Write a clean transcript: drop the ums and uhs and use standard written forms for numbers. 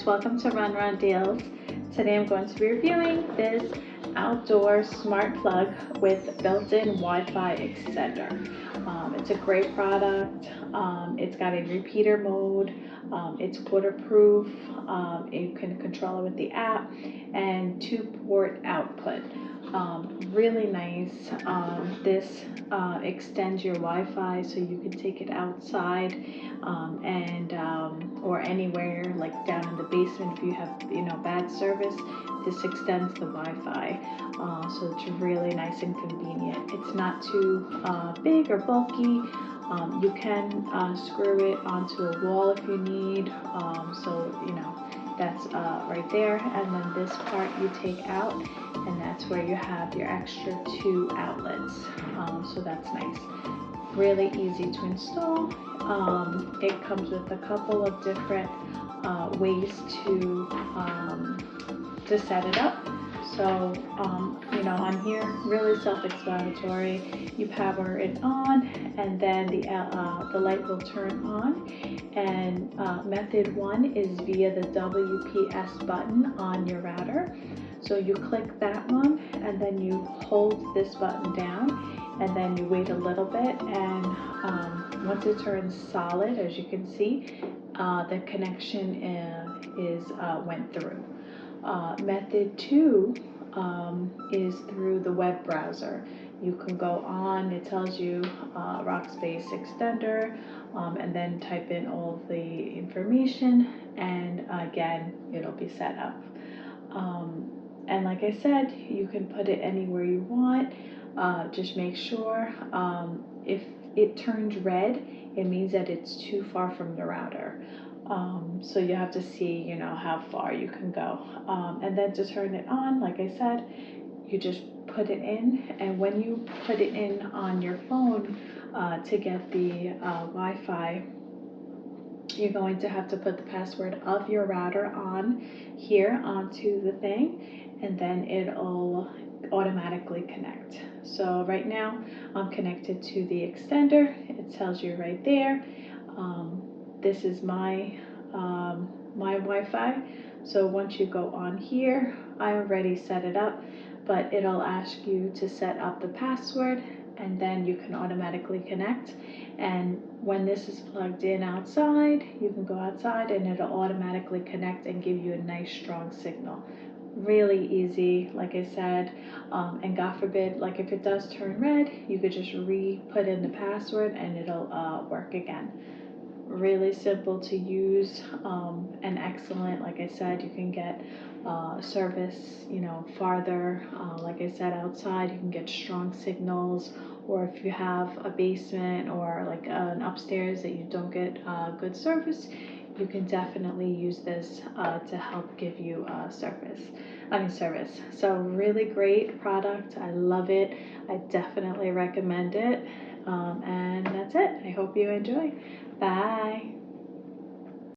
welcome to Run Deals. Today I'm going to be reviewing this outdoor smart plug with built-in Wi-Fi extender. It's a great product. It's got a repeater mode. It's waterproof. You can control it with the app, and 2-port output. Really nice. This extends your Wi-Fi so you can take it outside and or anywhere, like down in the basement if you have bad service. This extends the Wi-Fi, so it's really nice and convenient. It's not too big or bulky. You can screw it onto a wall if you need. So that's right there, and then this part you take out, and that's where you have your extra 2 outlets. So that's nice. Really easy to install. It comes with a couple of different ways to set it up. So on here, really self-explanatory. You power it on, and then the light will turn on. And method 1 is via the WPS button on your router. So you click that one, and then you hold this button down, and then you wait a little bit, and once it turns solid, as you can see, the connection went through. Method 2 is through the web browser. You can go on, it tells you Rockspace extender, and then type in all the information, and again, it'll be set up. And like I said, you can put it anywhere you want. Just make sure if it turns red, it means that it's too far from the router. So you have to see, how far you can go. And then to turn it on, like I said, you just put it in, and when you put it in on your phone to get the Wi-Fi, you're going to have to put the password of your router on here onto the thing, and then it'll automatically connect. So right now I'm connected to the extender. It tells you right there. This is my my Wi-Fi. So once you go on here, I already set it up, but it'll ask you to set up the password, and then you can automatically connect. And when this is plugged in outside, you can go outside and it'll automatically connect and give you a nice strong signal. Really easy, like I said, and God forbid, like if it does turn red, you could just put in the password and it'll work again. Really simple to use, and excellent. Like I said, you can get service farther, like I said, outside. You can get strong signals, or if you have a basement or like an upstairs that you don't get good service, you can definitely use this to help give you service. So really great product. I love it. I definitely recommend it. And that's it. I hope you enjoy. Bye.